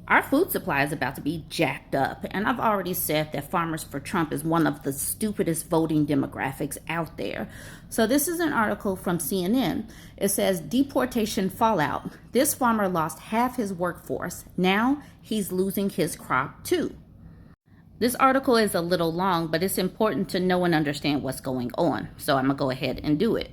Our food supply is about to be jacked up, and I've already said that Farmers for Trump is one of the stupidest voting demographics out there. So this is an article from CNN. It says, Deportation fallout. This farmer lost half his workforce. Now he's losing his crop too. This article is a little long, but it's important to know and understand what's going on. So I'm going to go ahead and do it.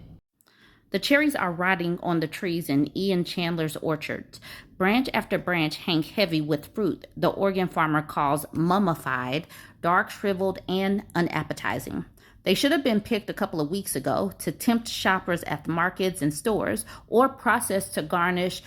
The cherries are rotting on the trees in Ian Chandler's orchards. Branch after branch hang heavy with fruit the Oregon farmer calls mummified, dark, shriveled, and unappetizing. They should have been picked a couple of weeks ago to tempt shoppers at the markets and stores, or processed to garnish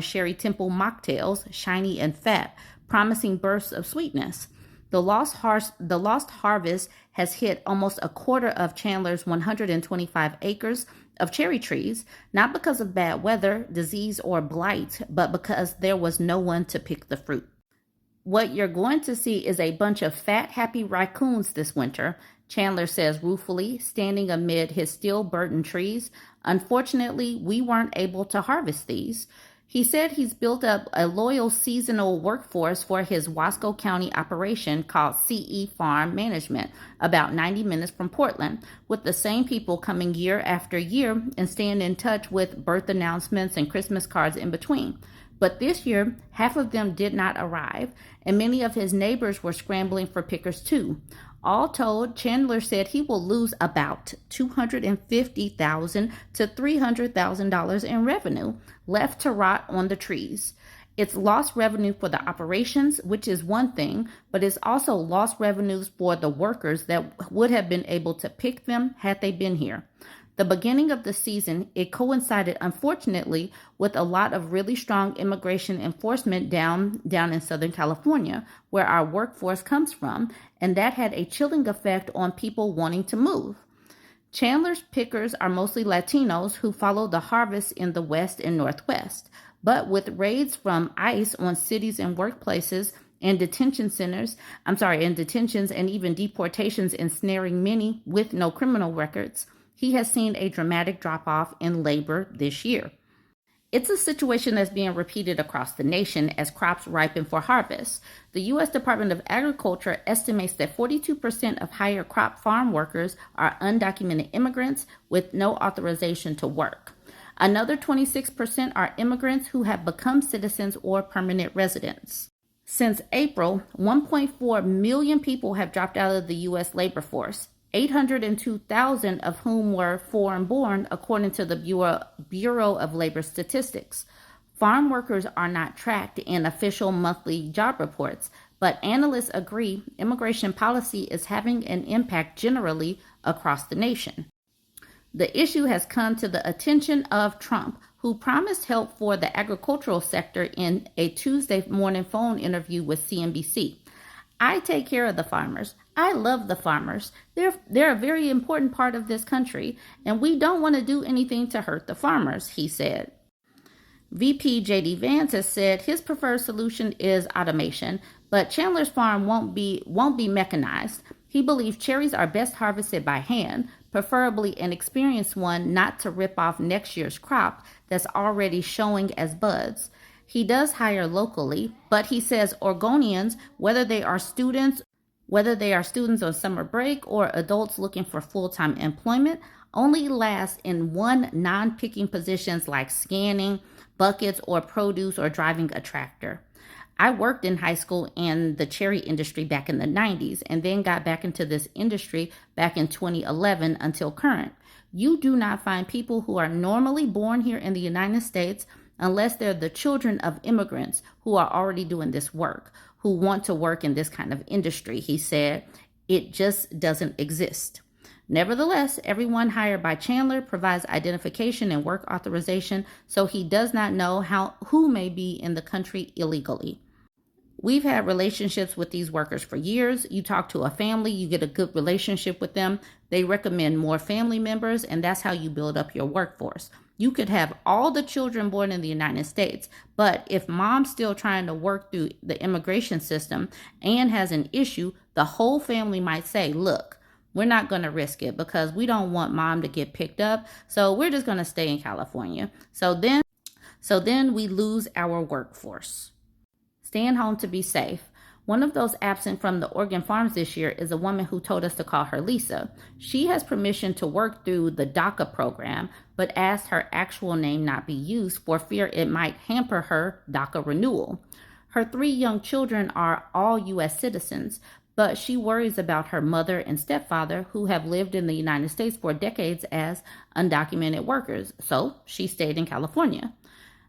Sherry Temple mocktails, shiny and fat, promising bursts of sweetness. The lost harvest has hit almost a quarter of Chandler's 125 acres of cherry trees, not because of bad weather, disease, or blight, but because there was no one to pick the fruit. What you're going to see is a bunch of fat, happy raccoons this winter, Chandler says ruefully, standing amid his steel burdened trees. Unfortunately, we weren't able to harvest these. He said he's built up a loyal seasonal workforce for his Wasco County operation called CE Farm Management, about 90 minutes from Portland, with the same people coming year after year and staying in touch with birth announcements and Christmas cards in between. But this year, half of them did not arrive, and many of his neighbors were scrambling for pickers too. All told, Chandler said he will lose about $250,000 to $300,000 in revenue left to rot on the trees. It's lost revenue for the operations, which is one thing, but it's also lost revenues for the workers that would have been able to pick them had they been here. The beginning of the season, it coincided, unfortunately, with a lot of really strong immigration enforcement down in Southern California, where our workforce comes from, and that had a chilling effect on people wanting to move. Chandler's pickers are mostly Latinos who follow the harvest in the West and Northwest, but with raids from ICE on cities and workplaces and detentions and even deportations ensnaring many with no criminal records, he has seen a dramatic drop-off in labor this year. It's a situation that's being repeated across the nation as crops ripen for harvest. The U.S. Department of Agriculture estimates that 42% of higher crop farm workers are undocumented immigrants with no authorization to work. Another 26% are immigrants who have become citizens or permanent residents. Since April, 1.4 million people have dropped out of the U.S. labor force, 802,000 of whom were foreign-born, according to the Bureau of Labor Statistics. Farm workers are not tracked in official monthly job reports, but analysts agree immigration policy is having an impact generally across the nation. The issue has come to the attention of Trump, who promised help for the agricultural sector in a Tuesday morning phone interview with CNBC. I take care of the farmers. I love the farmers. They're a very important part of this country, and we don't want to do anything to hurt the farmers, he said. VP J.D. Vance has said his preferred solution is automation, but Chandler's farm won't be mechanized. He believes cherries are best harvested by hand, preferably an experienced one, not to rip off next year's crop that's already showing as buds. He does hire locally, but he says Oregonians, whether they are students on summer break or adults looking for full-time employment, only last in one non-picking positions like scanning, buckets, or produce or driving a tractor. I worked in high school in the cherry industry back in the 90s and then got back into this industry back in 2011 until current. You do not find people who are normally born here in the United States unless they're the children of immigrants who are already doing this work, who want to work in this kind of industry, he said. It just doesn't exist. Nevertheless, everyone hired by Chandler provides identification and work authorization, so he does not know who may be in the country illegally. We've had relationships with these workers for years. You talk to a family, you get a good relationship with them. They recommend more family members, and that's how you build up your workforce. You could have all the children born in the United States, but if mom's still trying to work through the immigration system and has an issue, the whole family might say, look, we're not going to risk it because we don't want mom to get picked up, so we're just going to stay in California. So then we lose our workforce. staying home to be safe. One of those absent from the Oregon farms this year is a woman who told us to call her Lisa. She has permission to work through the DACA program, but asked her actual name not be used for fear it might hamper her DACA renewal. Her 3 young children are all U.S. citizens, but she worries about her mother and stepfather who have lived in the United States for decades as undocumented workers, so she stayed in California.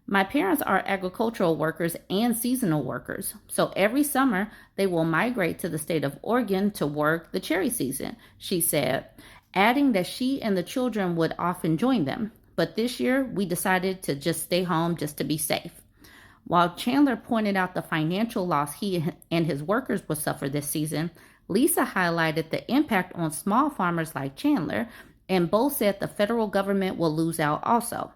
My parents are agricultural workers and seasonal workers, so every summer they will migrate to the state of Oregon to work the cherry season, she said, adding that she and the children would often join them. But this year we decided to just stay home just to be safe. While Chandler pointed out the financial loss he and his workers will suffer this season, Lisa highlighted the impact on small farmers like Chandler, and both said the federal government will lose out also.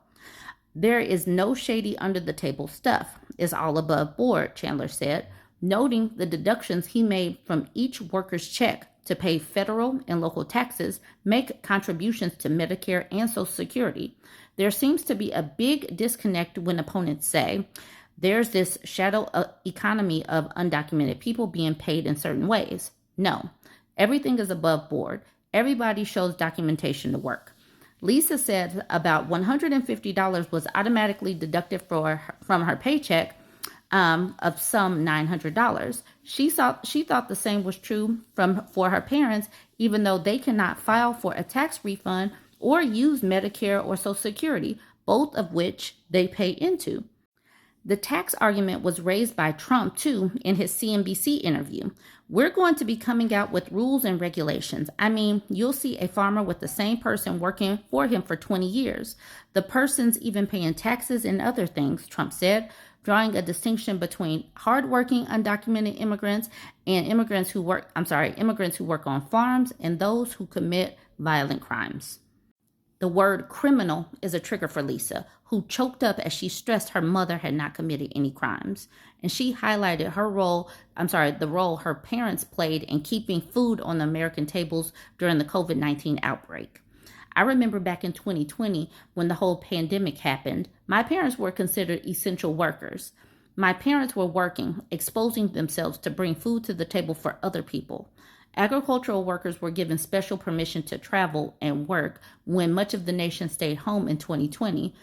There is no shady under-the-table stuff. It's all above board, Chandler said, noting the deductions he made from each worker's check to pay federal and local taxes, make contributions to Medicare and Social Security. There seems to be a big disconnect when opponents say there's this shadow economy of undocumented people being paid in certain ways. No, everything is above board. Everybody shows documentation to work. Lisa said about $150 was automatically deducted from her paycheck of some $900. She thought the same was true for her parents, even though they cannot file for a tax refund or use Medicare or Social Security, both of which they pay into. The tax argument was raised by Trump, too, in his CNBC interview. We're going to be coming out with rules and regulations. I mean, you'll see a farmer with the same person working for him for 20 years. The person's even paying taxes and other things, Trump said, drawing a distinction between hardworking undocumented immigrants and immigrants who work on farms and those who commit violent crimes. The word criminal is a trigger for Lisa, who choked up as she stressed her mother had not committed any crimes. And she highlighted the role her parents played in keeping food on the American tables during the COVID-19 outbreak. I remember back in 2020, when the whole pandemic happened, my parents were considered essential workers. My parents were working, exposing themselves to bring food to the table for other people. Agricultural workers were given special permission to travel and work when much of the nation stayed home in 2020.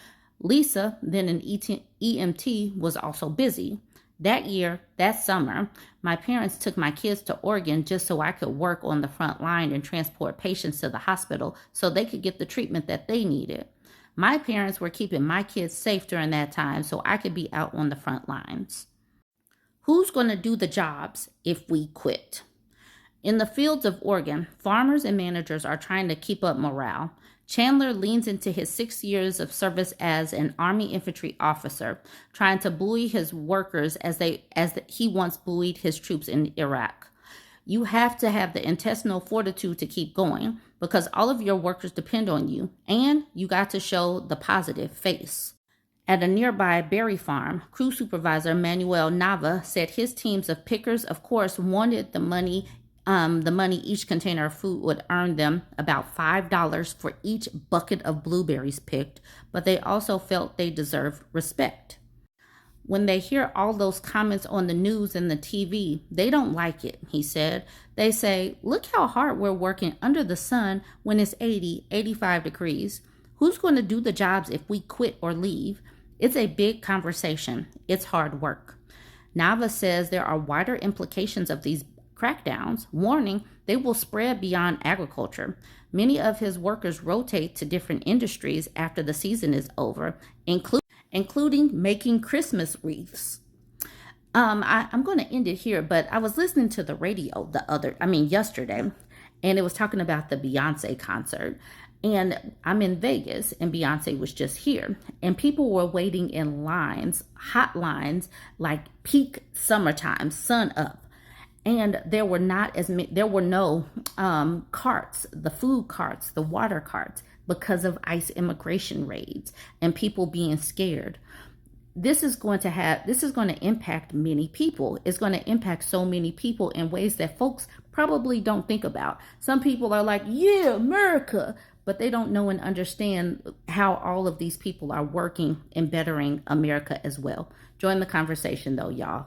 Lisa, then an EMT, was also busy. That summer, my parents took my kids to Oregon just so I could work on the front line and transport patients to the hospital so they could get the treatment that they needed. My parents were keeping my kids safe during that time so I could be out on the front lines. Who's going to do the jobs if we quit? In the fields of Oregon, farmers and managers are trying to keep up morale. Chandler leans into his 6 years of service as an Army infantry officer, trying to buoy his workers as he once buoyed his troops in Iraq. You have to have the intestinal fortitude to keep going because all of your workers depend on you, and you got to show the positive face. At a nearby berry farm, crew supervisor Manuel Nava said his teams of pickers, of course, wanted the money each container of food would earn them, about $5 for each bucket of blueberries picked, but they also felt they deserved respect. When they hear all those comments on the news and the TV, they don't like it, he said. They say, look how hard we're working under the sun when it's 80, 85 degrees. Who's going to do the jobs if we quit or leave? It's a big conversation. It's hard work. Nava says there are wider implications of these crackdowns, warning they will spread beyond agriculture. Many of his workers rotate to different industries after the season is over, including making Christmas wreaths. I'm going to end it here, but I was listening to the radio yesterday, and it was talking about the Beyonce concert. And I'm in Vegas, and Beyonce was just here, and people were waiting in lines, hot lines, like peak summertime, sun up. And there were no carts, the food carts, the water carts, because of ICE immigration raids and people being scared. This is going to impact many people. It's going to impact so many people in ways that folks probably don't think about. Some people are like, yeah, America, but they don't know and understand how all of these people are working and bettering America as well. Join the conversation though, y'all.